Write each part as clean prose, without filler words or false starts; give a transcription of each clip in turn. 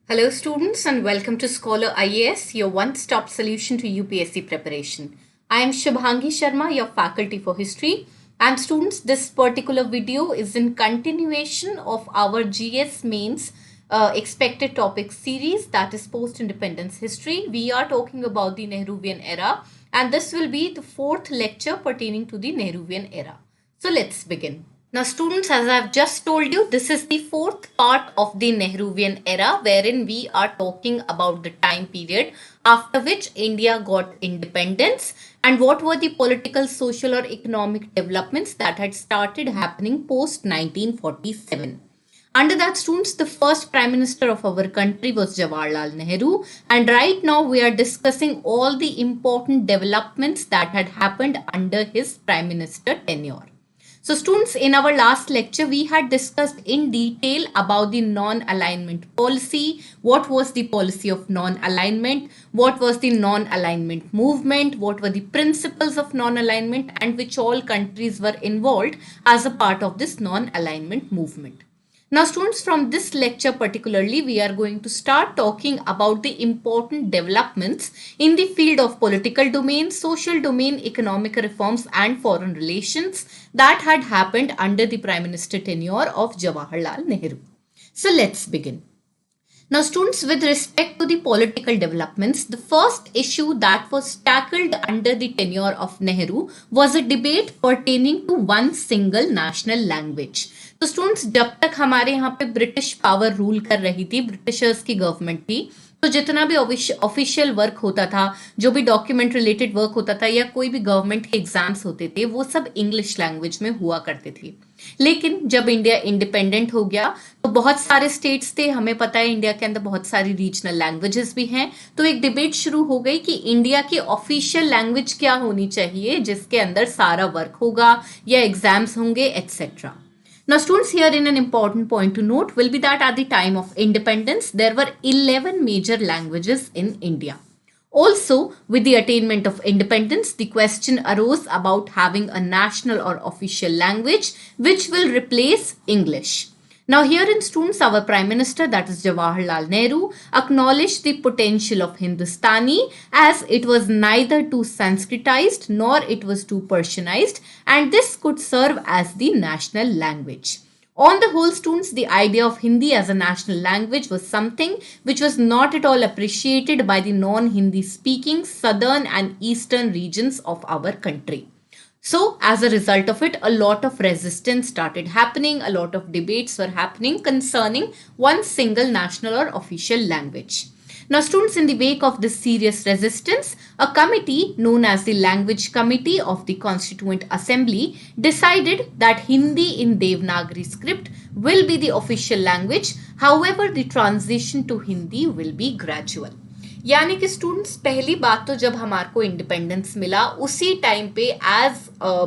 Hello, students, and welcome to Scholar IAS, your one stop solution to UPSC preparation. I am Shubhangi Sharma, your faculty for history. And, students, this particular video is in continuation of our GS mains expected topic series, that is post independence history. We are talking about the Nehruvian era, and this will be the fourth lecture pertaining to the Nehruvian era. So, let's begin. Now, students, as I've just told you, this is the fourth part of the Nehruvian era, wherein we are talking about the time period after which India got independence and what were the political, social, or economic developments that had started happening post 1947. Under that, students, the first Prime Minister of our country was Jawaharlal Nehru, and right now we are discussing all the important developments that had happened under his Prime Minister tenure. So students, in our last lecture, we had discussed in detail about the non-alignment policy, what was the policy of non-alignment, what was the non-alignment movement, what were the principles of non-alignment, and which all countries were involved as a part of this non-alignment movement. Now students, from this lecture particularly, we are going to start talking about the important developments in the field of political domain, social domain, economic reforms and foreign relations that had happened under the Prime Minister tenure of Jawaharlal Nehru. So let's begin. Now, students, with respect to the political developments, the first issue that was tackled under the tenure of Nehru was a debate pertaining to one single national language. तो students, जब तक हमारे यहाँ पे British power rule कर रही थी, Britishers की गवर्नमेंट थी, तो जितना भी ऑफिशियल वर्क होता था, जो भी डॉक्यूमेंट रिलेटेड वर्क होता था या कोई भी गवर्नमेंट के एग्जाम्स होते थे, वो सब इंग्लिश लैंग्वेज में हुआ करते थे. लेकिन जब इंडिया इंडिपेंडेंट हो गया तो बहुत सारे स्टेट्स थे, हमें पता है इंडिया के अंदर बहुत सारी रीजनल लैंग्वेजेस भी हैं, तो एक डिबेट शुरू हो गई कि इंडिया की ऑफिशियल लैंग्वेज क्या होनी चाहिए जिसके अंदर सारा वर्क होगा या एग्जाम्स होंगे etcetera. Now, students, here in an important point to note will be that at the time of independence, there were 11 major languages in India. Also, with the attainment of independence, the question arose about having a national or official language which will replace English. Now, here in students, our Prime Minister, that is Jawaharlal Nehru, acknowledged the potential of Hindustani as it was neither too Sanskritized nor it was too Persianized, and this could serve as the national language. On the whole, students, the idea of Hindi as a national language was something which was not at all appreciated by the non-Hindi speaking southern and eastern regions of our country. So, as a result of it, a lot of resistance started happening, a lot of debates were happening concerning one single national or official language. Now, students, in the wake of this serious resistance, a committee known as the Language Committee of the Constituent Assembly decided that Hindi in Devanagari script will be the official language. However, the transition to Hindi will be gradual. यानी कि students, पहली बात तो जब हमारे को independence मिला उसी टाइम पे as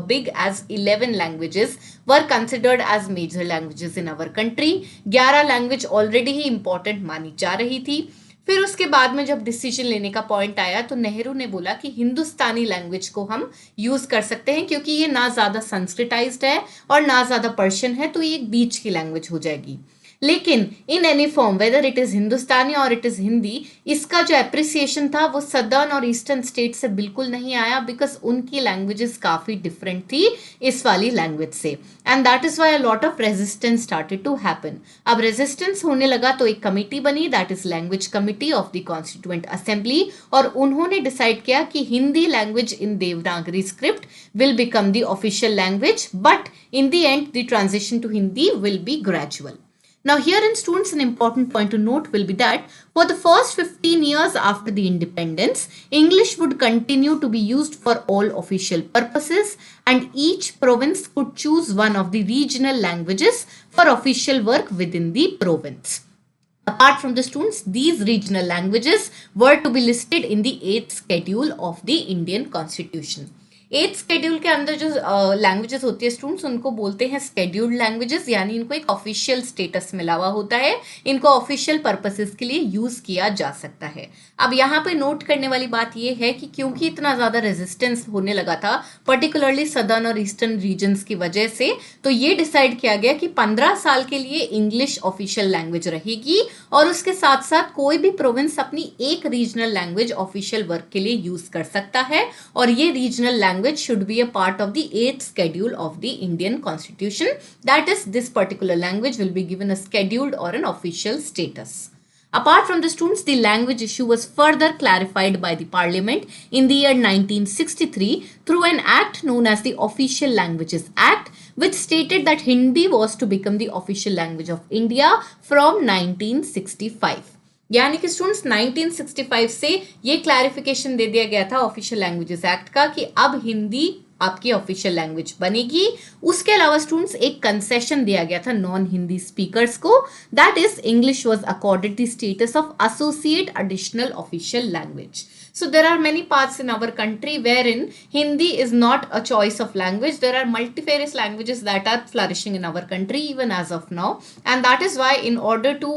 big as 11 languages were considered as major languages in our country. 11 language already ही इंपॉर्टेंट मानी जा रही थी. फिर उसके बाद में जब डिसीजन लेने का पॉइंट आया तो नेहरू ने बोला कि हिंदुस्तानी लैंग्वेज को हम यूज कर सकते हैं क्योंकि ये ना ज्यादा संस्कृताइज्ड है और ना ज्यादा पर्शियन है, तो ये एक बीच की लैंग्वेज हो जाएगी. लेकिन in any form whether it is Hindustani और इट इज हिंदी, इसका जो एप्रिसिएशन था वो सदर्न और ईस्टर्न स्टेट से बिल्कुल नहीं आया बिकॉज उनकी लैंग्वेजेस काफी डिफरेंट थी इस वाली लैंग्वेज से, and that is why a lot of resistance started to happen. अब रेजिस्टेंस होने लगा तो एक कमिटी बनी, that is language committee of the constituent assembly, और उन्होंने डिसाइड किया कि Hindi language in Devanagari script will become the official language, but in the end the transition to Hindi will be gradual. Now, here in students, an important point to note will be that for the first 15 years after the independence, English would continue to be used for all official purposes, and each province could choose one of the regional languages for official work within the province. Apart from the students, these regional languages were to be listed in the 8th schedule of the Indian Constitution. एथ schedule के अंदर जो languages होती है students, उनको बोलते हैं scheduled languages, यानी इनको एक ऑफिशियल स्टेटस मिला हुआ होता है, इनको ऑफिशियल पर्पसेस के लिए यूज किया जा सकता है। अब यहाँ पे नोट करने वाली बात यह है कि क्योंकि इतना ज्यादा रेजिस्टेंस होने लगा था पर्टिकुलरली सदर्न और ईस्टर्न रीजन्स की वजह से, तो ये डिसाइड किया गया कि 15 साल के लिए इंग्लिश ऑफिशियल लैंग्वेज रहेगी और उसके साथ साथ कोई भी प्रोविंस अपनी एक रीजनल लैंग्वेज ऑफिशियल वर्क के लिए यूज कर सकता है, और ये regional language should be a part of the 8th schedule of the Indian Constitution. That is, this particular language will be given a scheduled or an official status. Apart from the students, the language issue was further clarified by the Parliament in the year 1963 through an act known as the Official Languages Act, which stated that Hindi was to become the official language of India from 1965. यानी कि students 1965 से ये clarification दे दिया गया था official languages act का कि अब हिंदी आपकी ऑफिशियल लैंग्वेज बनेगी। उसके अलावा स्टूडेंट्स एक कंसेशन दिया गया था नॉन हिंदी स्पीकर्स को, that is English was accorded the status of associate additional official language. So there are many parts in our country wherein Hindi is not a choice of language. There are multifarious languages that are flourishing in our country even as of now, and that is why in order to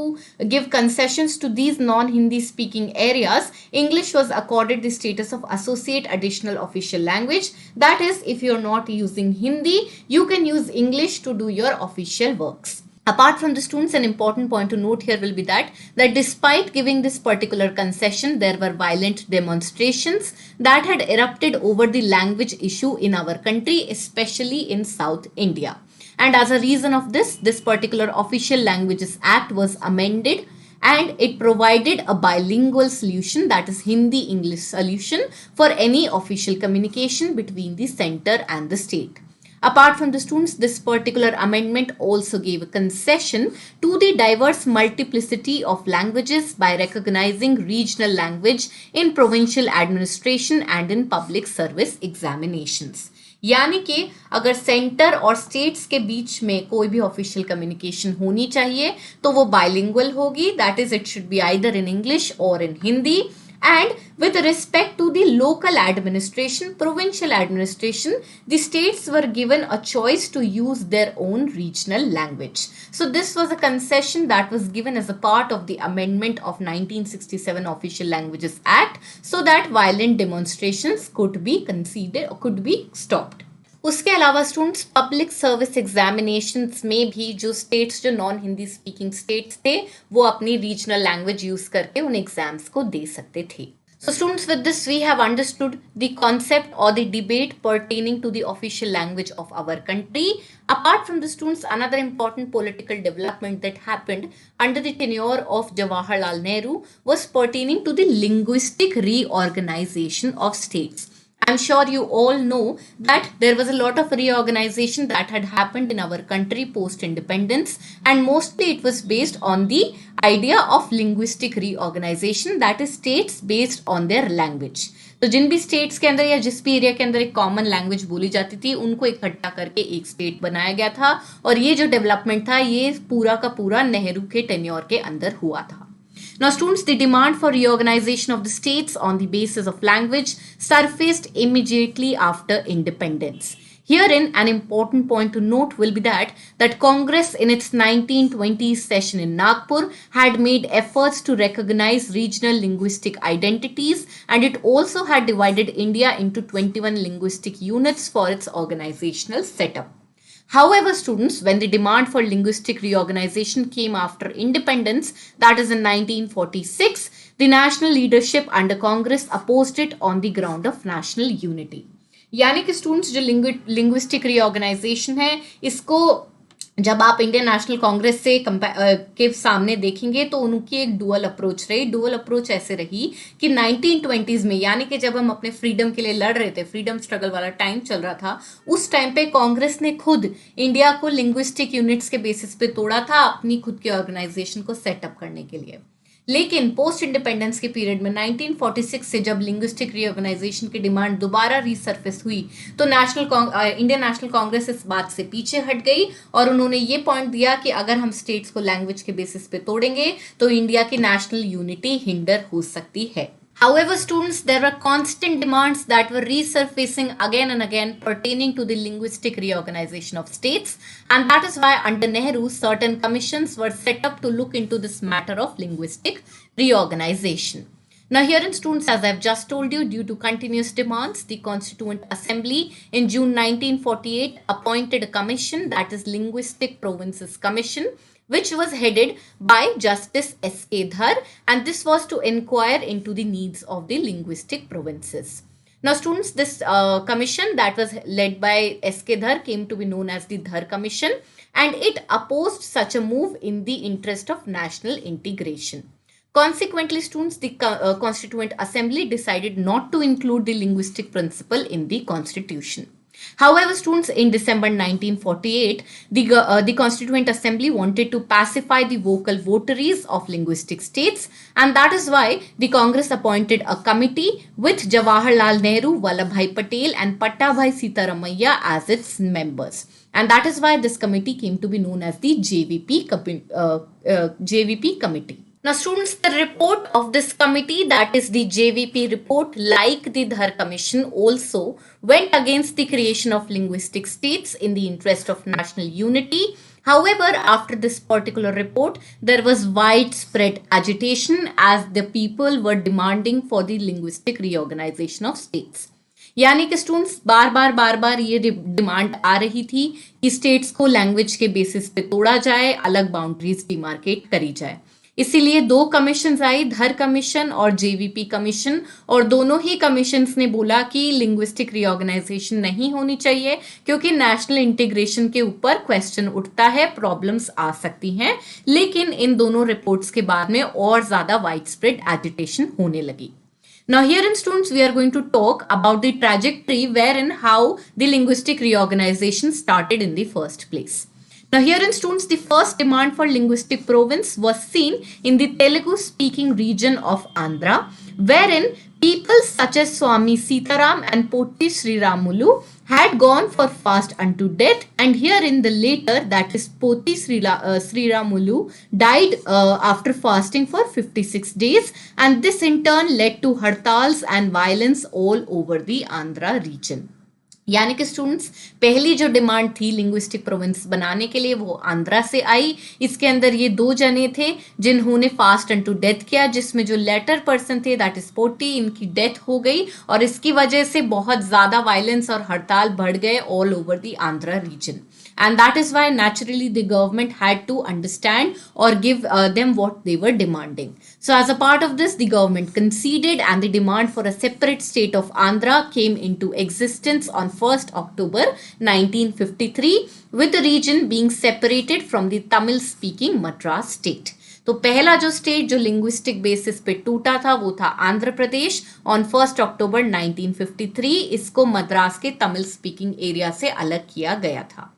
give concessions to these non-Hindi speaking areas, English was accorded the status of associate additional official language. That is, if you are not using Hindi, you can use English to do your official works. Apart from the students, an important point to note here will be that despite giving this particular concession, there were violent demonstrations that had erupted over the language issue in our country, especially in South India. And as a reason of this particular Official Languages Act was amended, and it provided a bilingual solution, that is Hindi-English solution, for any official communication between the center and the state. Apart from the students, this particular amendment also gave a concession to the diverse multiplicity of languages by recognizing regional language in provincial administration and in public service examinations. यानी कि अगर centre और states के बीच में कोई भी official communication होनी चाहिए तो वो बाइलिंगुअल होगी, that is it should be either in English और इन Hindi. And with respect to the local administration, provincial administration, the states were given a choice to use their own regional language. So this was a concession that was given as a part of the amendment of 1967 Official Languages Act, so that violent demonstrations could be conceded or could be stopped. उसके अलावा students public service examinations में भी जो states जो non Hindi speaking states थे वो अपनी regional language use करके उन एग्जाम्स को दे सकते थे. So students, with this we have understood the concept or the debate pertaining to the official language of our country. Apart from the students, another important political development that happened under the tenure of Jawaharlal Nehru was pertaining to the linguistic reorganization of states. I'm sure you all know that there was a lot of reorganization that had happened in our country post-independence, and mostly it was based on the idea of linguistic reorganization, that is states based on their language. तो जिन भी states के अंदर या जिस भी area के अंदर एक कॉमन लैंग्वेज बोली जाती थी उनको इकट्ठा करके एक स्टेट बनाया गया था, और ये जो डेवलपमेंट था ये पूरा का पूरा नेहरू के टेन्योर के अंदर हुआ था. Now students, the demand for reorganization of the states on the basis of language surfaced immediately after independence. Herein, an important point to note will be that Congress in its 1920s session in Nagpur had made efforts to recognize regional linguistic identities, and it also had divided India into 21 linguistic units for its organizational setup. However, students, when the demand for linguistic reorganization came after independence, that is in 1946, the national leadership under Congress opposed it on the ground of national unity. यानी कि students जो linguistic reorganisation है इसको जब आप Indian national Congress से के सामने देखेंगे तो उनकी एक डुअल अप्रोच रही. डुअल अप्रोच ऐसे रही कि 1920s में, यानी कि जब हम अपने फ्रीडम के लिए लड़ रहे थे, फ्रीडम स्ट्रगल वाला टाइम चल रहा था, उस टाइम पे कांग्रेस ने खुद इंडिया को लिंग्विस्टिक यूनिट्स के बेसिस पे तोड़ा था अपनी खुद की ऑर्गेनाइजेशन को सेटअप करने के लिए. लेकिन पोस्ट इंडिपेंडेंस के पीरियड में 1946 से जब लिंग्विस्टिक रीऑर्गेनाइजेशन की डिमांड दोबारा रीसर्फेस हुई तो इंडियन नेशनल कांग्रेस इस बात से पीछे हट गई और उन्होंने ये पॉइंट दिया कि अगर हम स्टेट्स को लैंग्वेज के बेसिस पे तोड़ेंगे तो इंडिया की नेशनल यूनिटी हिंडर हो सकती है. However, students, there were constant demands that were resurfacing again and again pertaining to the linguistic reorganization of states, and that is why under Nehru, certain commissions were set up to look into this matter of linguistic reorganization. Now, herein, students, as I've just told you, due to continuous demands, the Constituent Assembly in June 1948 appointed a commission, that is Linguistic Provinces Commission, which was headed by Justice S.K. Dhar, and this was to inquire into the needs of the linguistic provinces. Now, students, this commission that was led by S.K. Dhar came to be known as the Dhar Commission, and it opposed such a move in the interest of national integration. Consequently, students, the Constituent Assembly decided not to include the linguistic principle in the Constitution. However, students, in December 1948, the Constituent Assembly wanted to pacify the vocal votaries of linguistic states, and that is why the Congress appointed a committee with Jawaharlal Nehru, Vallabhbhai Patel, and Pattabhai Sitaramaiah as its members. And that is why this committee came to be known as the JVP Committee. Now, students, the report of this committee, that is the JVP report, like the Dhar Commission, also went against the creation of linguistic states in the interest of national unity. However, after this particular report, there was widespread agitation as the people were demanding for the linguistic reorganization of states. यानी कि students बार बार ये demand आ रही थी कि states को language के basis पे तोड़ा जाए, अलग बाउंड्रीज डिमार्केट करी जाए. इसीलिए दो कमीशन आई, धर कमीशन और जेवीपी कमीशन, और दोनों ही कमीशंस ने बोला कि लिंग्विस्टिक रीऑर्गेनाइजेशन नहीं होनी चाहिए क्योंकि नेशनल इंटीग्रेशन के ऊपर क्वेश्चन उठता है, प्रॉब्लम्स आ सकती हैं. लेकिन इन दोनों रिपोर्ट्स के बाद में और ज्यादा वाइड स्प्रेड एजिटेशन होने लगी. Now, herein, students, we are going to talk about the trajectory wherein how the linguistic reorganization started in the first place. Now, herein, students, the first demand for linguistic province was seen in the Telugu-speaking region of Andhra, wherein people such as Swami Sitaram and Potti Sriramulu had gone for fast unto death, and herein the later, that is Potti Sriramulu, died after fasting for 56 days, and this in turn led to hartals and violence all over the Andhra region. यानी कि students, पहली जो demand थी linguistic province बनाने के लिए वो आंध्रा से आई. इसके अंदर ये दो जने थे जिन्होंने फास्ट एंड टू डेथ किया, जिसमें जो लेटर पर्सन थे दैट इज पोटी, इनकी डेथ हो गई और इसकी वजह से बहुत ज्यादा वायलेंस और हड़ताल बढ़ गए all over the Andhra region. And that is why naturally the government had to understand or give them what they were demanding. So as a part of this, the government conceded and the demand for a separate state of Andhra came into existence on 1st October 1953, with the region being separated from the Tamil speaking Madras state. तो पहला जो state जो linguistic basis पे टूटा था वो था Andhra Pradesh on 1 अक्टूबर 1953. इसको मद्रास के तमिल स्पीकिंग एरिया से अलग किया गया था.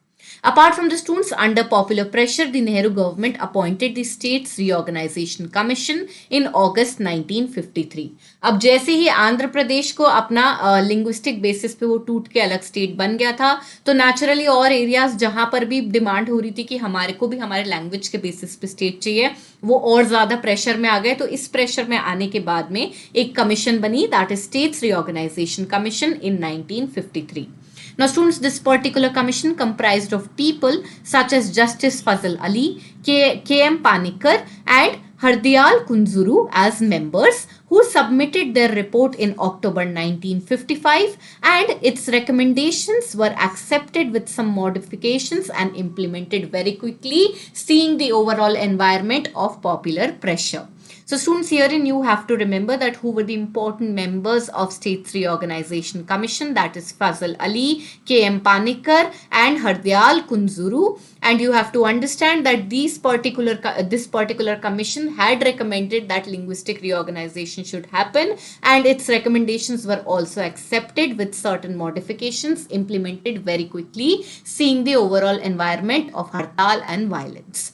Apart from the students, under popular pressure, the Nehru government appointed the States Reorganization Commission in August 1953. अब जैसे ही आंध्र प्रदेश को अपना लिंग्विस्टिक बेसिस पे वो टूट के अलग स्टेट बन गया था, तो नेचुरली और एरियाज जहां पर भी डिमांड हो रही थी कि हमारे को भी हमारे लैंग्वेज के बेसिस पे स्टेट चाहिए, वो और ज्यादा प्रेशर में आ गए. तो इस प्रेशर में आने के बाद में एक कमीशन बनी, that is states reorganisation commission in 1953. Now, students, this particular commission comprised of people such as Justice Fazal Ali, K.M. Panikkar, and Hardyal Kunzuru as members, who submitted their report in October 1955, and its recommendations were accepted with some modifications and implemented very quickly, seeing the overall environment of popular pressure. So students, herein you have to remember that who were the important members of States Reorganization Commission, that is Fazal Ali, K.M. Panikkar and Hardyal Kunzuru, and you have to understand that this particular commission had recommended that linguistic reorganization should happen, and its recommendations were also accepted with certain modifications implemented very quickly, seeing the overall environment of hartal and violence.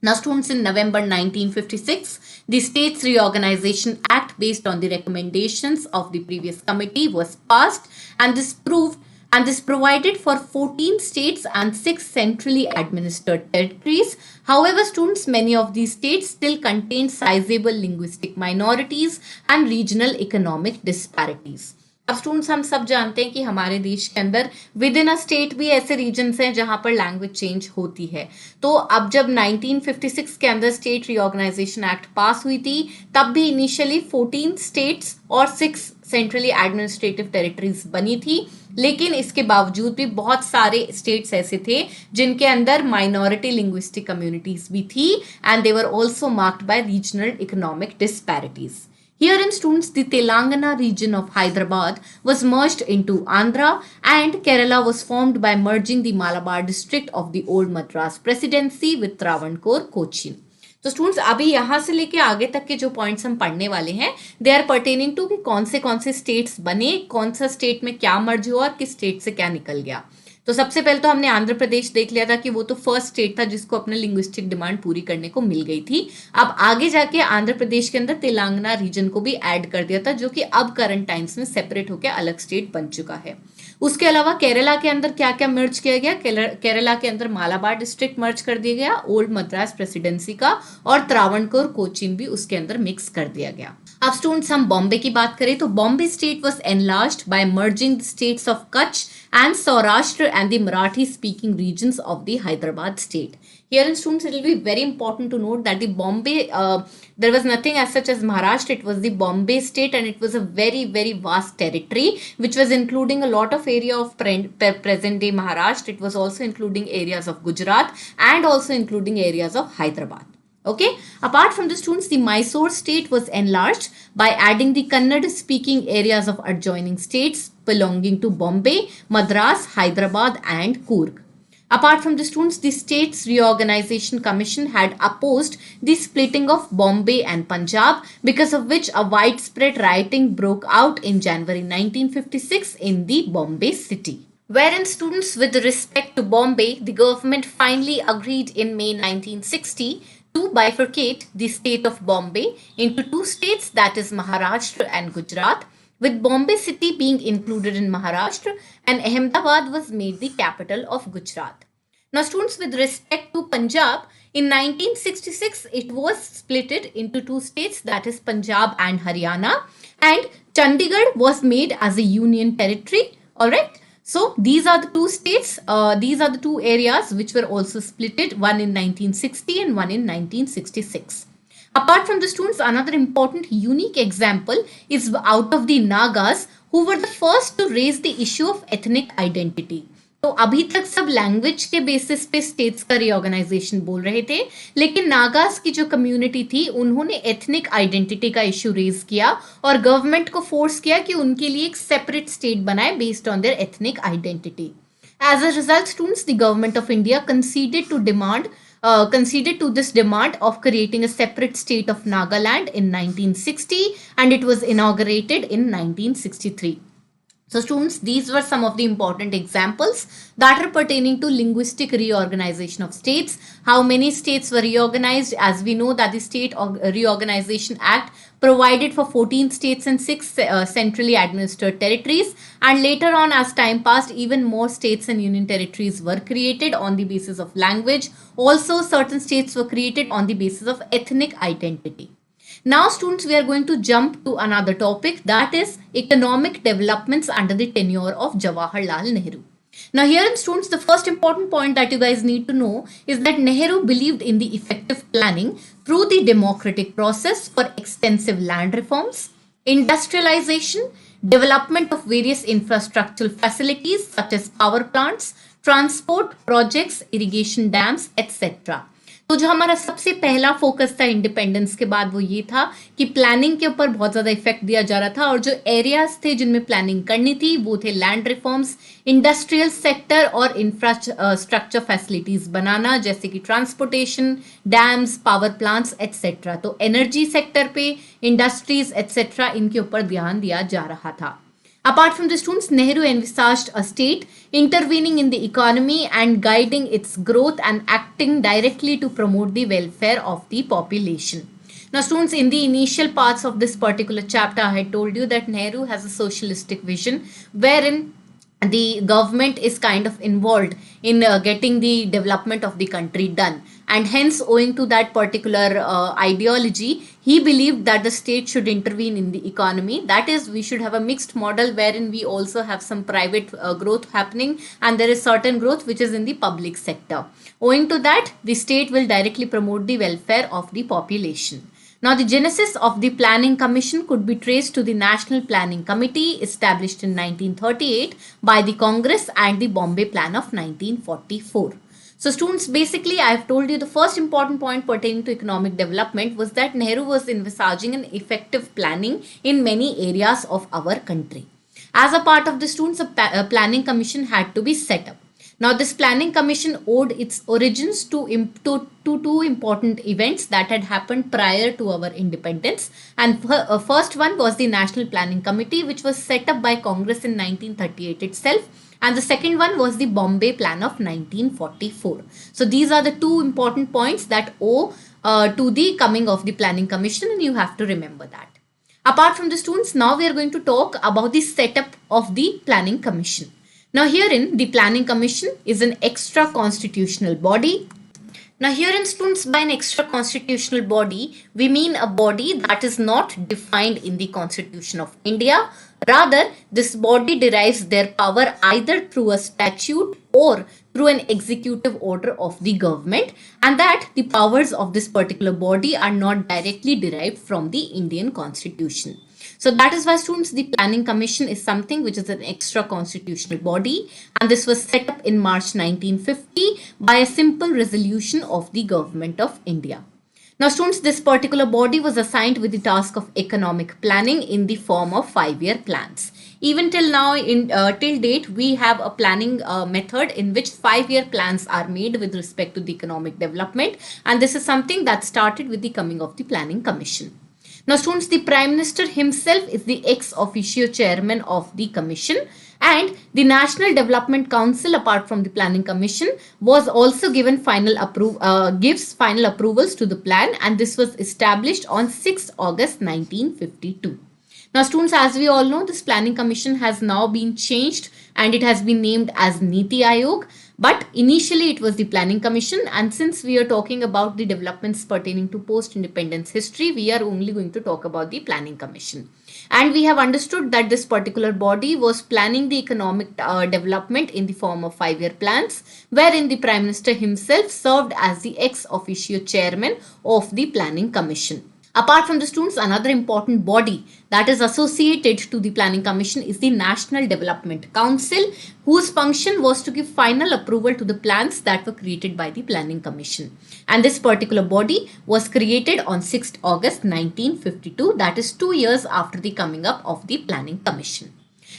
Now, students, in November 1956, the States Reorganization Act, based on the recommendations of the previous committee, was passed, and this proved and this provided for 14 states and 6 centrally administered territories. However, students, many of these states still contain sizable linguistic minorities and regional economic disparities. अब students हम सब जानते हैं कि हमारे देश के अंदर विद इन अ स्टेट भी ऐसे रीजन्स हैं जहां पर लैंग्वेज चेंज होती है. तो अब जब 1956 के अंदर स्टेट रीऑर्गेनाइजेशन एक्ट पास हुई थी, तब भी इनिशियली 14 स्टेट्स और 6 सेंट्रली एडमिनिस्ट्रेटिव टेरिटरीज बनी थी, लेकिन इसके बावजूद भी बहुत सारे स्टेट्स ऐसे थे जिनके अंदर माइनॉरिटी लिंग्विस्टिक कम्युनिटीज भी थी, and they were also marked by regional economic disparities. Herein, students, the Telangana region of Hyderabad was merged into Andhra, and Kerala was formed by merging the Malabar district of the old Madras Presidency with Travancore, Cochin. तो students, अभी यहाँ से लेके आगे तक के जो points हम पढ़ने वाले हैं, दे आर पर्टेनिंग टू कि कौन से स्टेट्स बने, कौन सा स्टेट में क्या मर्ज हुआ और किस स्टेट से क्या निकल गया. तो सबसे पहले तो हमने आंध्र प्रदेश देख लिया था कि वो तो फर्स्ट स्टेट था जिसको अपने लिंग्विस्टिक डिमांड पूरी करने को मिल गई थी. अब आगे जाके आंध्र प्रदेश के अंदर तेलंगाना रीजन को भी ऐड कर दिया था, जो कि अब करंट टाइम्स में सेपरेट होकर अलग स्टेट बन चुका है. उसके अलावा केरला के अंदर क्या क्या मर्ज किया गया, केरला के अंदर मालाबार डिस्ट्रिक्ट मर्ज कर दिया गया ओल्ड मद्रास प्रेसिडेंसी का, और त्रावणकोर कोचीन भी उसके अंदर मिक्स कर दिया गया. अब स्टूडेंट्स, हम बॉम्बे की बात करें तो Bombay state was enlarged by merging the states of Kutch and Saurashtra and the Marathi speaking regions of the Hyderabad state. Here in students, it will be very important to note that the Bombay, there was nothing as such as Maharashtra, it was the Bombay state, and it was a very, very vast territory which was including a lot of area of present day Maharashtra. It was also including areas of Gujarat and also including areas of Hyderabad. Okay, apart from the students, the Mysore state was enlarged by adding the Kannada speaking areas of adjoining states belonging to Bombay, Madras, Hyderabad and Coorg. Apart from the students, the States Reorganization Commission had opposed the splitting of Bombay and Punjab, because of which a widespread rioting broke out in January 1956 in the Bombay city. Wherein students, with respect to Bombay, the government finally agreed in May 1960 to bifurcate the state of Bombay into two states, that is Maharashtra and Gujarat, with Bombay city being included in Maharashtra, and Ahmedabad was made the capital of Gujarat. Now students, with respect to Punjab, in 1966 it was splitted into two states, that is Punjab and Haryana, and Chandigarh was made as a union territory. All right. So these are the two states, these are the two areas which were also splitted, one in 1960 and one in 1966. Apart from the students, another important unique example is out of the Nagas, who were the first to raise the issue of ethnic identity. तो अभी तक सब language के basis पे states का reorganisation बोल रहे थे, लेकिन नागास की जो कम्युनिटी थी उन्होंने एथनिक आइडेंटिटी का इश्यू रेज किया और गवर्नमेंट को फोर्स किया कि उनके लिए एक सेपरेट स्टेट बनाए based on their ethnic identity. As a result students, the government of India conceded to this demand of creating a separate state of Nagaland in 1960, and it was inaugurated in 1963. So students, these were some of the important examples that are pertaining to linguistic reorganization of states. How many states were reorganized? As we know that the State Reorganization Act provided for 14 states and 6 centrally administered territories, and later on as time passed, even more states and union territories were created on the basis of language. Also, certain states were created on the basis of ethnic identity. Now students, we are going to jump to another topic, that is economic developments under the tenure of Jawaharlal Nehru. Now here students, the first important point that you guys need to know is that Nehru believed in the effective planning through the democratic process for extensive land reforms, industrialization, development of various infrastructural facilities such as power plants, transport projects, irrigation dams, etc. तो जो हमारा सबसे पहला focus था independence के बाद वो ये था कि प्लानिंग के ऊपर बहुत ज़्यादा इफेक्ट दिया जा रहा था, और जो एरियाज थे जिनमें प्लानिंग करनी थी वो थे लैंड रिफॉर्म्स, इंडस्ट्रियल सेक्टर और इंफ्रास्ट्रक्चर फैसिलिटीज बनाना, जैसे कि transportation, dams, power plants etcetera. तो एनर्जी सेक्टर पे, इंडस्ट्रीज एट्सेट्रा, इनके ऊपर ध्यान दिया जा रहा था. Apart from the students, Nehru envisaged a state intervening in the economy and guiding its growth and acting directly to promote the welfare of the population. Now students, in the initial parts of this particular chapter, I had told you that Nehru has a socialistic vision wherein the government is kind of involved in getting the development of the country done, and hence owing to that particular ideology, he believed that the state should intervene in the economy. That is, we should have a mixed model wherein we also have some private growth happening, and there is certain growth which is in the public sector. Owing to that, the state will directly promote the welfare of the population. Now, the genesis of the Planning Commission could be traced to the National Planning Committee established in 1938 by the Congress and the Bombay Plan of 1944. So, students, basically, I have told you the first important point pertaining to economic development was that Nehru was envisaging an effective planning in many areas of our country. As a part of the students, a planning commission had to be set up. Now, this planning commission owed its origins to two important events that had happened prior to our independence. And first one was the National Planning Committee, which was set up by Congress in 1938 itself. And the second one was the Bombay Plan of 1944. So these are the two important points that owe to the coming of the Planning Commission, and you have to remember that. Apart from the students, now we are going to talk about the setup of the Planning Commission. Now, herein, the Planning Commission is an extra constitutional body. Now, herein, students, by an extra constitutional body, we mean a body that is not defined in the Constitution of India. Rather, this body derives their power either through a statute or through an executive order of the government, and that the powers of this particular body are not directly derived from the Indian Constitution. So that is why, students, the Planning Commission is something which is an extra constitutional body, and this was set up in March 1950 by a simple resolution of the Government of India. Now, students, this particular body was assigned with the task of economic planning in the form of 5-year plans. Even till now, till date, we have a planning method in which 5-year plans are made with respect to the economic development, and this is something that started with the coming of the Planning Commission. Now, students, the Prime Minister himself is the ex officio chairman of the commission, and the National Development Council, apart from the Planning Commission, was also given gives final approvals to the plan, and this was established on 6th August 1952. Now, students, as we all know, this Planning Commission has now been changed and it has been named as Niti Aayog. But initially it was the Planning Commission, and since we are talking about the developments pertaining to post-independence history, we are only going to talk about the Planning Commission. And we have understood that this particular body was planning the economic development in the form of 5-year plans, wherein the Prime Minister himself served as the ex officio chairman of the Planning Commission. Apart from the students, another important body that is associated to the Planning Commission is the National Development Council, whose function was to give final approval to the plans that were created by the Planning Commission. And this particular body was created on 6th August 1952, that is 2 years after the coming up of the Planning Commission.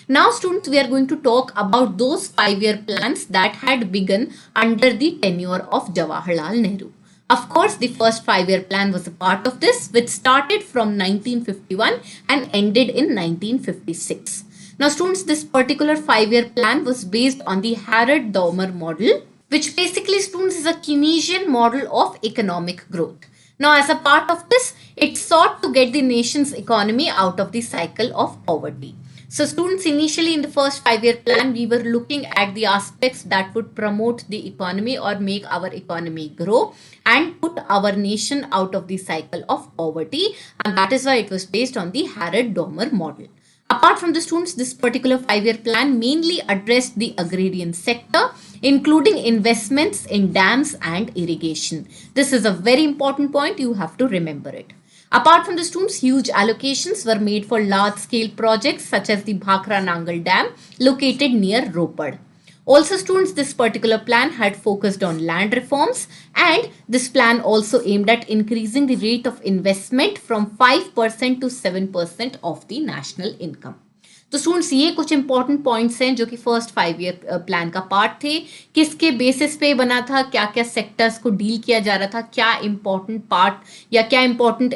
Now, students, we are going to talk about those 5-year plans that had begun under the tenure of Jawaharlal Nehru. Of course, the first 5-year plan was a part of this, which started from 1951 and ended in 1956. Now, students, this particular 5-year plan was based on the Harrod-Domar model, which basically, students, is a Keynesian model of economic growth. Now, as a part of this, it sought to get the nation's economy out of the cycle of poverty. So, students, initially in the first 5-year plan, we were looking at the aspects that would promote the economy or make our economy grow and put our nation out of the cycle of poverty, and that is why it was based on the Harrod-Domar model. Apart from the students, this particular 5-year plan mainly addressed the agrarian sector, including investments in dams and irrigation. This is a very important point, you have to remember it. Apart from the students, huge allocations were made for large-scale projects such as the Bhakra Nangal Dam located near Ropar. Also, students, this particular plan had focused on land reforms, and this plan also aimed at increasing the rate of investment from 5% to 7% of the national income. तो students, ये कुछ important points हैं जो कि first 5-year plan का part थे. किसके basis पे बना था, क्या क्या सेक्टर्स को डील किया जा रहा था, क्या इंपॉर्टेंट पार्ट या क्या इंपॉर्टेंट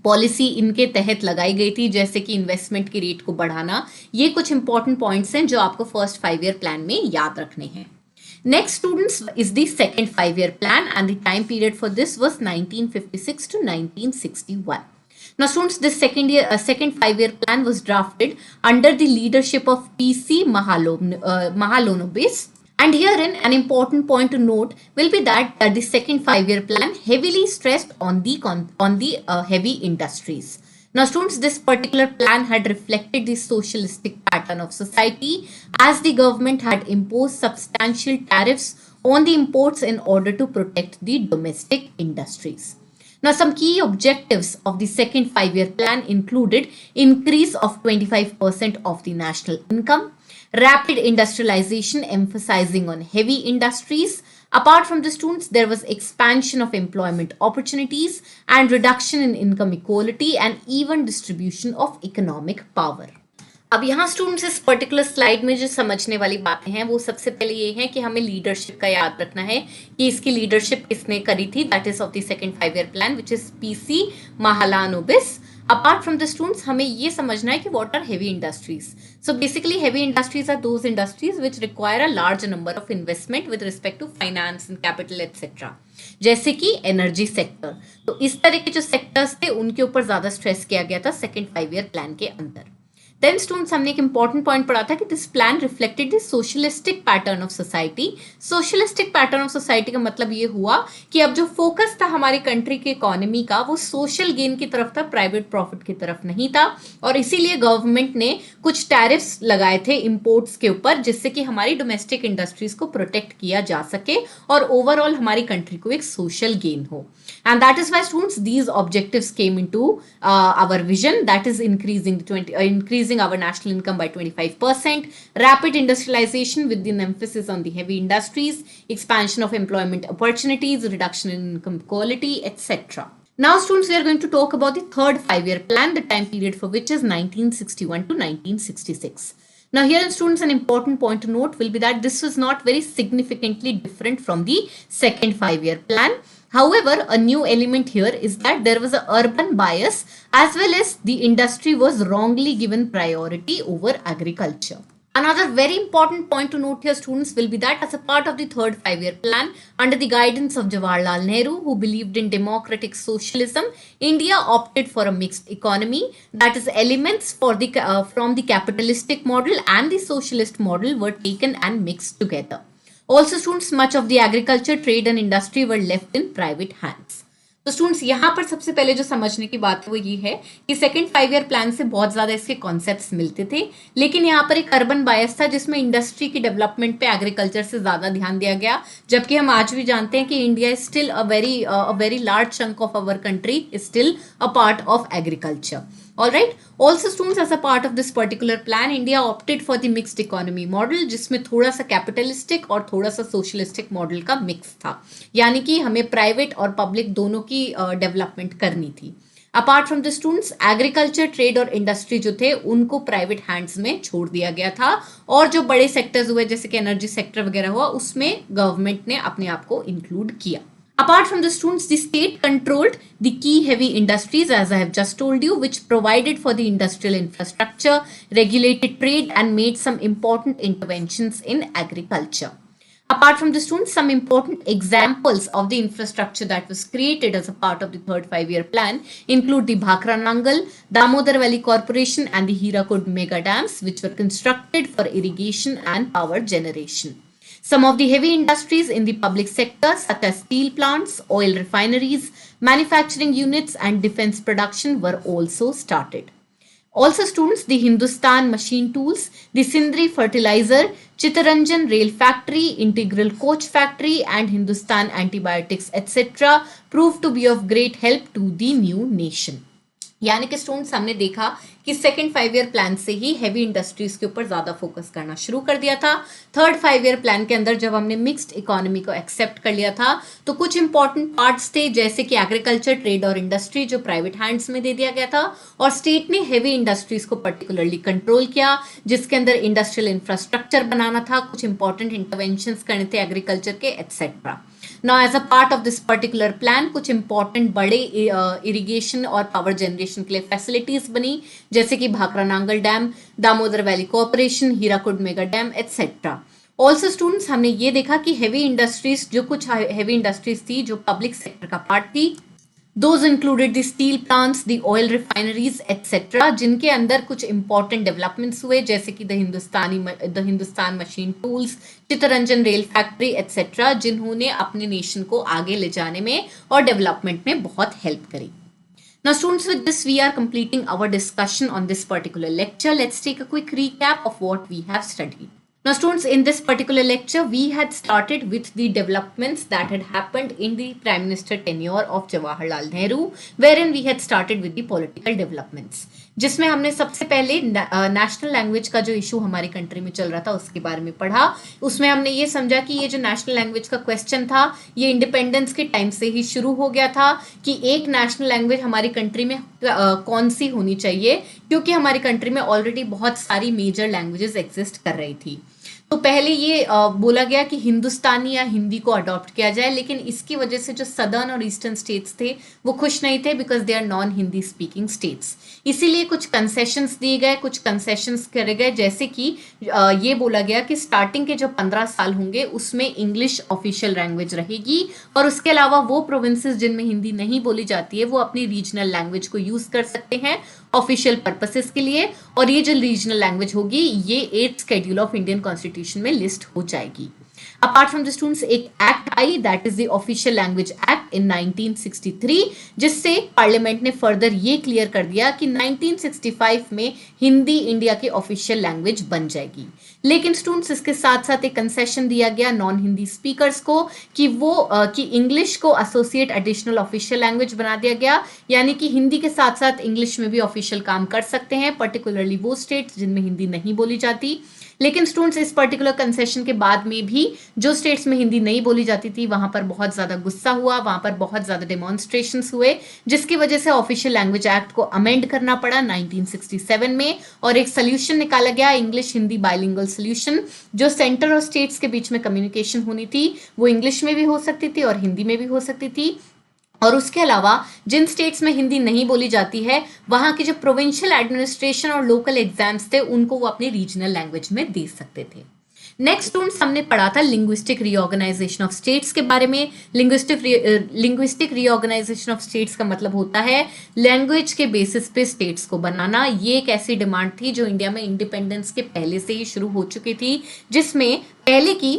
पॉलिसी इनके तहत लगाई गई थी, जैसे कि इन्वेस्टमेंट की रेट को बढ़ाना. ये कुछ इंपॉर्टेंट पॉइंट्स हैं जो आपको फर्स्ट 5-year प्लान में याद रखने हैं. Next, students, is the second 5-year plan, and the time period for this was 1956 to 1961. Now, students, this second 5-year plan was drafted under the leadership of P.C. Mahalanobis. And herein, an important point to note will be that the second 5-year plan heavily stressed on the heavy industries. Now, students, this particular plan had reflected the socialistic pattern of society, as the government had imposed substantial tariffs on the imports in order to protect the domestic industries. Now, some key objectives of the second 5-year plan included increase of 25% of the national income, rapid industrialization emphasizing on heavy industries. Apart from the students, there was expansion of employment opportunities and reduction in income equality and even distribution of economic power. अब यहाँ students इस particular slide में जो समझने वाली बातें हैं वो सबसे पहले ये है कि हमें लीडरशिप का याद रखना है कि इसकी लीडरशिप किसने करी थी. That is of the second 5-year plan which is PC Mahalanobis. Apart from the students, हमें ये समझना है कि what are heavy industries. So basically heavy industries are those industries which require a large number of investment with respect to finance and capital etc. जैसे कि energy sector. तो इस तरह के जो सेक्टर्स थे उनके ऊपर ज्यादा स्ट्रेस किया गया था सेकेंड 5-year प्लान के अंदर. देन स्टूडेंट्स, हमने एक इंपॉर्टेंट पॉइंट पढ़ा था कि this plan reflected the socialistic pattern of society. Socialistic pattern of society का मतलब ये हुआ कि अब जो फोकस था हमारी कंट्री के इकोनॉमी का वो सोशल गेन की तरफ था, प्राइवेट प्रॉफिट की तरफ नहीं था. और इसीलिए गवर्नमेंट ने कुछ टैरिफ्स लगाए थे इंपोर्ट्स के ऊपर जिससे कि हमारी डोमेस्टिक इंडस्ट्रीज को प्रोटेक्ट किया जा सके और ओवरऑल हमारी कंट्री को एक सोशल गेन हो. And that is why students these objectives came into our vision, that is increasing our national income by 25%, rapid industrialization with an emphasis on the heavy industries, expansion of employment opportunities, reduction in income equality, etc. Now, students, we are going to talk about the third 5-year plan, the time period for which is 1961 to 1966. Now, here, students, an important point to note will be that this was not very significantly different from the second 5-year plan. However, a new element here is that there was an urban bias as well as the industry was wrongly given priority over agriculture. Another very important point to note here, students, will be that as a part of the third 5-year plan, under the guidance of Jawaharlal Nehru, who believed in democratic socialism, India opted for a mixed economy. That is, elements from the capitalistic model and the socialist model were taken and mixed together. Also, students, much of the agriculture, trade and industry were left in private hands. तो students यहाँ पर सबसे पहले जो समझने की बात है वो ये है कि सेकेंड 5-year प्लान से बहुत ज्यादा इसके कॉन्सेप्ट्स मिलते थे, लेकिन यहाँ पर एक अर्बन बायस था जिसमें इंडस्ट्री की डेवलपमेंट पे एग्रीकल्चर से ज्यादा ध्यान दिया गया. जबकि हम आज भी जानते हैं कि India is still a very large chunk of our country is still a part of agriculture. All right. Also, students, as a part of this particular plan, India opted for the mixed economy model, जिसमें थोड़ा सा capitalistic और थोड़ा सा socialistic model का mix था. यानी कि हमें प्राइवेट और पब्लिक दोनों की डेवलपमेंट करनी थी. Apart from the students, agriculture, trade और इंडस्ट्री जो थे उनको प्राइवेट हैंड्स में छोड़ दिया गया था और जो बड़े सेक्टर्स हुए जैसे कि एनर्जी सेक्टर वगैरह हुआ उसमें गवर्नमेंट ने अपने आप को इंक्लूड किया. Apart from the students, the state controlled the key heavy industries, as I have just told you, which provided for the industrial infrastructure, regulated trade, and made some important interventions in agriculture. Apart from the students, some important examples of the infrastructure that was created as a part of the third 5-year plan include the Bhakra Nangal, Damodar Valley Corporation, and the Hirakud mega dams, which were constructed for irrigation and power generation. Some of the heavy industries in the public sector, such as steel plants, oil refineries, manufacturing units, and defense production, were also started. Also, students, the Hindustan Machine Tools, the Sindri Fertilizer, Chittaranjan Rail Factory, Integral Coach Factory, and Hindustan Antibiotics, etc., proved to be of great help to the new nation. यानी कि students, हमने देखा कि second 5-year plan से ही heavy industries के ऊपर ज्यादा focus करना शुरू कर दिया था. थर्ड 5-year प्लान के अंदर जब हमने मिक्स्ड इकोनॉमी को एक्सेप्ट कर लिया था तो कुछ इंपॉर्टेंट पार्ट्स थे जैसे कि एग्रीकल्चर, ट्रेड और इंडस्ट्री जो प्राइवेट हैंड्स में दे दिया गया था और स्टेट ने हैवी इंडस्ट्रीज को पर्टिकुलरली कंट्रोल किया जिसके अंदर इंडस्ट्रियल इंफ्रास्ट्रक्चर बनाना था, कुछ इंपॉर्टेंट इंटरवेंशंस करने थे एग्रीकल्चर के etcetera. Now, as a part of this particular plan, कुछ important बड़े इरिगेशन और पावर जनरेशन के लिए फैसिलिटीज बनी जैसे कि Bhakra Nangal dam, Damodar valley corporation, Hirakud mega dam etcetera. Also students, हमने ये देखा कि हैवी इंडस्ट्रीज जो कुछ हैवी इंडस्ट्रीज थी जो पब्लिक सेक्टर का पार्ट थी Those included the steel plants, the oil refineries, etc., जिनके अंदर कुछ important developments हुए, जैसे कि the Hindustan machine tools, Chittaranjan rail factory, etc., जिन्होंने अपने नेशन को आगे ले जाने में और डेवलपमेंट में बहुत हेल्प करी. Now students, with this we are completing our discussion on this particular lecture. Let's take a quick recap of what we have studied. Now students, in this particular lecture we had started with the developments that had happened in the Prime Minister tenure of Jawaharlal Nehru, wherein we had started with the political developments, जिसमें हमने सबसे पहले national language का जो issue हमारी country में चल रहा था उसके बारे में पढ़ा. उसमें हमने ये समझा कि ये जो नेशनल लैंग्वेज का क्वेश्चन था ये इंडिपेंडेंस के टाइम से ही शुरू हो गया था कि एक नेशनल लैंग्वेज हमारी कंट्री में कौन सी होनी चाहिए, क्योंकि हमारी कंट्री में ऑलरेडी बहुत सारी मेजर लैंग्वेजेस एग्जिस्ट कर रही थी. तो पहले ये बोला गया कि हिंदुस्तानी या हिंदी को अडॉप्ट किया जाए, लेकिन इसकी वजह से जो सदर्न और ईस्टर्न स्टेट्स थे वो खुश नहीं थे, because they are non Hindi speaking states. इसीलिए कुछ कंसेशंस दिए गए, कुछ कंसेशंस करे गए, जैसे कि ये बोला गया कि स्टार्टिंग के जो 15 साल होंगे उसमें इंग्लिश ऑफिशियल लैंग्वेज रहेगी, और उसके अलावा वो प्रोविंसेस जिनमें हिंदी नहीं बोली जाती है वो अपनी रीजनल लैंग्वेज को यूज कर सकते हैं ऑफिशियल पर्पसेस के लिए, और ये जो रीजनल लैंग्वेज होगी ये 8th schedule of Indian constitution में लिस्ट हो जाएगी. अपार्ट फ्रॉम द स्टूडेंट्स एक act I, that is the official language act in 1963, जिससे पार्लियामेंट ने फर्दर ये क्लियर कर दिया कि 1965 में हिंदी इंडिया की ऑफिशियल लैंग्वेज बन जाएगी. लेकिन स्टूडेंट्स इसके साथ साथ एक कंसेशन दिया गया नॉन हिंदी स्पीकर्स को कि वो कि इंग्लिश को एसोसिएट एडिशनल ऑफिशियल लैंग्वेज बना दिया गया, यानी कि हिंदी के साथ साथ इंग्लिश में भी ऑफिशियल काम कर सकते हैं, पर्टिकुलरली वो स्टेट्स जिनमें हिंदी नहीं बोली जाती. लेकिन स्टूडेंट्स इस पर्टिकुलर कंसेशन के बाद में भी जो स्टेट्स में हिंदी नहीं बोली जाती थी वहां पर बहुत ज्यादा गुस्सा हुआ, वहां पर बहुत ज्यादा डेमोन्स्ट्रेशंस हुए, जिसकी वजह से ऑफिशियल लैंग्वेज एक्ट को अमेंड करना पड़ा 1967 में, और एक सोल्यूशन निकाला गया इंग्लिश हिंदी बाइलिंगुअल सोल्यूशन. जो सेंटर और स्टेट्स के बीच में कम्युनिकेशन होनी थी वो इंग्लिश में भी हो सकती थी और हिंदी में भी हो सकती थी, और उसके अलावा जिन स्टेट्स में हिंदी नहीं बोली जाती है वहां के जो प्रोविंशियल एडमिनिस्ट्रेशन और लोकल एग्जाम्स थे उनको वो अपनी रीजनल लैंग्वेज में दे सकते थे. नेक्स्ट स्टूडेंट्स हमने पढ़ा था लिंग्विस्टिक रीऑर्गेनाइजेशन ऑफ स्टेट्स के बारे में. लिंग्विस्टिक रीऑर्गेनाइजेशन ऑफ स्टेट्स का मतलब होता है लैंग्वेज के बेसिस पे स्टेट्स को बनाना. ये एक ऐसी डिमांड थी जो इंडिया में इंडिपेंडेंस के पहले से ही शुरू हो चुकी थी, जिसमें पहले की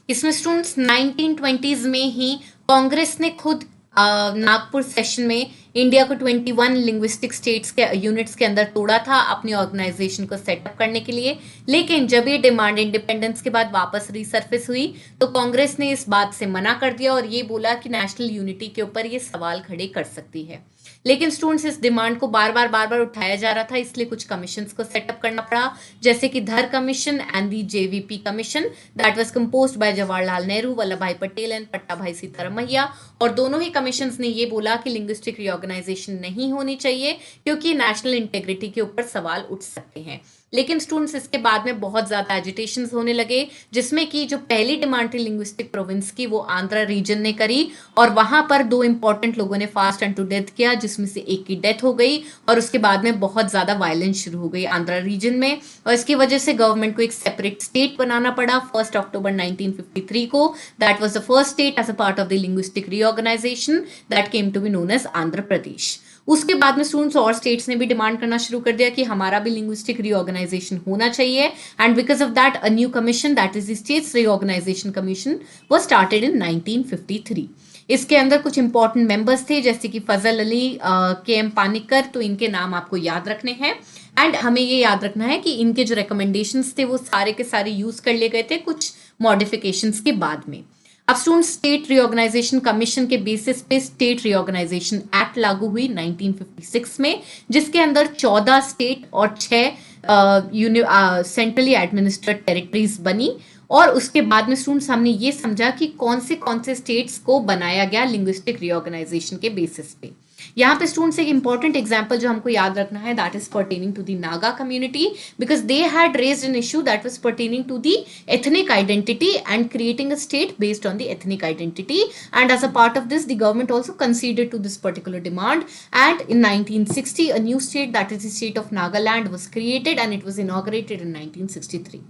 इसमें स्टूडेंट्स 1920s में ही कांग्रेस ने खुद नागपुर सेशन में इंडिया को 21 लिंग्विस्टिक स्टेट्स के यूनिट्स के अंदर तोड़ा था अपनी ऑर्गेनाइजेशन को सेटअप करने के लिए. लेकिन जब ये डिमांड इंडिपेंडेंस के बाद वापस रिसर्फेस हुई तो कांग्रेस ने इस बात से मना कर दिया और ये बोला कि नेशनल यूनिटी के ऊपर ये सवाल खड़े कर सकती है. लेकिन स्टूडेंट्स इस डिमांड को बार बार उठाया जा रहा था, इसलिए कुछ कमीशंस को सेटअप करना पड़ा, जैसे कि धर commission and the JVP commission that was composed bye Jawaharlal Nehru, Vallabh भाई पटेल एंड पट्टाभाई सीतारामैया. और दोनों ही कमीशंस ने ये बोला कि लिंग्विस्टिक रीऑर्गेनाइजेशन नहीं होनी चाहिए क्योंकि नेशनल इंटेग्रिटी के ऊपर सवाल उठ सकते हैं. लेकिन स्टूडेंट्स इसके बाद में बहुत ज्यादा एजिटेशंस होने लगे, जिसमें कि जो पहली डिमांड थी लिंग्विस्टिक प्रोविंस की वो आंध्रा रीजन ने करी, और वहां पर 2 इंपॉर्टेंट लोगों ने फास्ट अनटू डेथ किया, जिसमें से एक की डेथ हो गई, और उसके बाद में बहुत ज्यादा वायलेंस शुरू हो गई आंध्रा रीजन में, और इसकी वजह से गवर्नमेंट को एक सेपरेट स्टेट बनाना पड़ा 1 अक्टूबर 1953 को. That was the first state as a part of the linguistic reorganisation that came to be known as Andhra Pradesh. उसके बाद में स्टूडेंट्स और स्टेट्स ने भी डिमांड करना शुरू कर दिया कि हमारा भी लिंग्विस्टिक रीऑर्गेनाइजेशन होना चाहिए, and because of that a new commission that is the states reorganisation commission was started in 1953. इसके अंदर कुछ इंपॉर्टेंट मेंबर्स थे जैसे कि फजल अली, के एम पानिकर, तो इनके नाम आपको याद रखने हैं, एंड हमें ये याद रखना है कि इनके जो रिकमेंडेशंस थे वो सारे के सारे यूज कर लिए गए थे कुछ मॉडिफिकेशंस के बाद में. अब स्टूडेंट स्टेट रीऑर्गेनाइजेशन कमीशन के बेसिस पे स्टेट रीऑर्गेनाइजेशन एक्ट लागू हुई 1956 में, जिसके अंदर 14 स्टेट और 6 सेंट्रली एडमिनिस्ट्रेड टेरिटरीज बनी. और उसके बाद में स्टूडेंट्स हमने ये समझा कि कौन से स्टेट्स को बनाया गया लिंग्विस्टिक रीऑर्गेनाइजेशन के बेसिस पे. यहाँ पे स्टूडेंट्स एक इंपॉर्टेंट एग्जांपल जो हमको याद रखना है that is pertaining to the Naga community, because they had raised an issue that was pertaining to the ethnic identity and creating a state based on the ethnic identity, and as a part of this the government also conceded to this particular demand, and in 1960 a new state that is the state of Nagaland was created and it was inaugurated in 1963.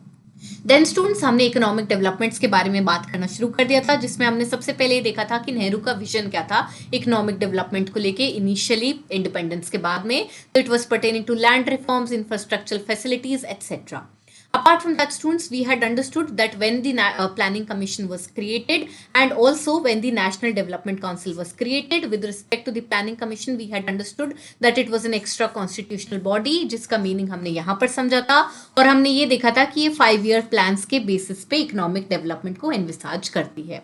Then students हमने economic developments के बारे में बात करना शुरू कर दिया था, जिसमें हमने सबसे पहले ये देखा था कि नेहरू का विजन क्या था इकोनॉमिक डेवलपमेंट को लेके इनिशियली इंडिपेंडेंस के बाद में. तो it was pertaining to land reforms, infrastructural facilities etcetera. Apart from that, students, we had understood that when the Planning Commission was created and also when the National Development Council was created, with respect to the Planning Commission, we had understood that it was an extra constitutional body, जिसका meaning हमने यहाँ पर समझा था और हमने ये देखा था कि ये 5-year plans के बेसिस पे इकोनॉमिक डेवलपमेंट को एनविसाज करती है.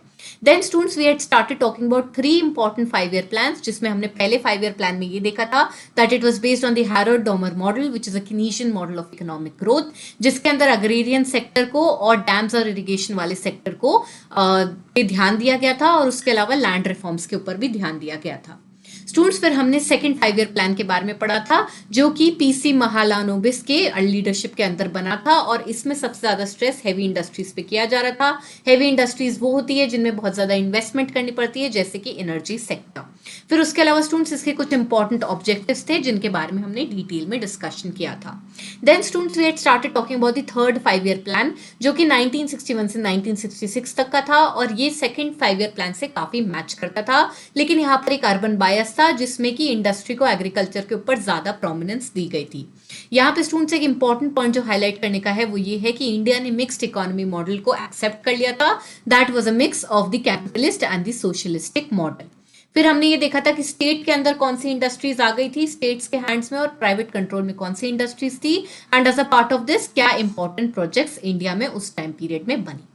Then students, we had started talking about 3 important 5-year plans, जिसमें हमने पहले 5-year plan में ये देखा था that it was based on the Harrod-Domar model, which is a Keynesian model of economic growth, जिसके अंदर अग्रेरियन सेक्टर को और डैम्स और इरिगेशन वाले सेक्टर को पे ध्यान दिया गया था और उसके अलावा लैंड रिफॉर्म्स के ऊपर भी ध्यान दिया गया था. स्टूडेंट्स, फिर हमने सेकंड 5-year प्लान के बारे में पढ़ा था, जो कि पीसी महालानोबिस के लीडरशिप के अंदर बना था और इसमें सबसे ज्यादा स्ट्रेस हेवी इंडस्ट्रीज पे किया जा रहा था. हेवी इंडस्ट्रीज वो होती है जिनमें बहुत ज्यादा इन्वेस्टमेंट करनी पड़ती है, जैसे कि एनर्जी सेक्टर. फिर उसके अलावा स्टूडेंट्स इसके कुछ इंपॉर्टेंट ऑब्जेक्टिव्स थे जिनके बारे में हमने डिटेल में डिस्कशन किया था. Then students, we had started talking about the third 5-year plan, जो कि 1961 से 1966 तक का था और ये सेकंड 5-year प्लान से काफी मैच करता था, लेकिन यहाँ पर एक अर्बन बायस था जिसमें कि इंडस्ट्री को एग्रीकल्चर के ऊपर ज्यादा प्रोमिनेंस दी गई थी. यहाँ पे स्टूडेंट्स एक इंपॉर्टेंट पॉइंट जो हाईलाइट करने का है वो ये है कि इंडिया ने मिक्स्ड इकोनॉमी मॉडल को एक्सेप्ट कर लिया था. That was a mix of the capitalist and the socialistic model. फिर हमने ये देखा था कि स्टेट के अंदर कौन सी इंडस्ट्रीज आ गई थी स्टेट्स के हैंड्स में और प्राइवेट कंट्रोल में कौन सी इंडस्ट्रीज थी, and as a part of this क्या इंपॉर्टेंट प्रोजेक्ट्स इंडिया में उस टाइम पीरियड में बनी.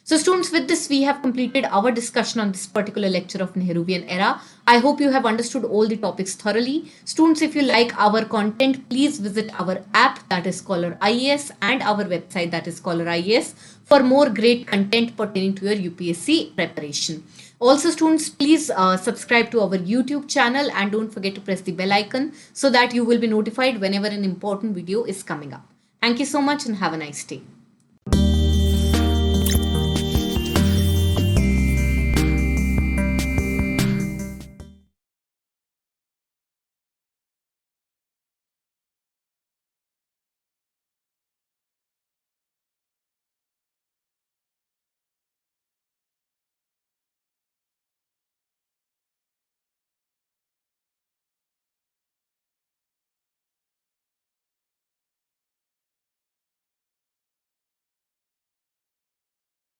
So students, with this we have completed our discussion on this particular lecture of Nehruvian era. I hope you have understood all the topics thoroughly. Students, if you like our content, please visit our app, that is Scholar IAS, and our website, that is Scholar IAS, for more great content pertaining to your UPSC preparation. Also students, please subscribe to our YouTube channel and don't forget to press the bell icon so that you will be notified whenever an important video is coming up. Thank you so much and have a nice day.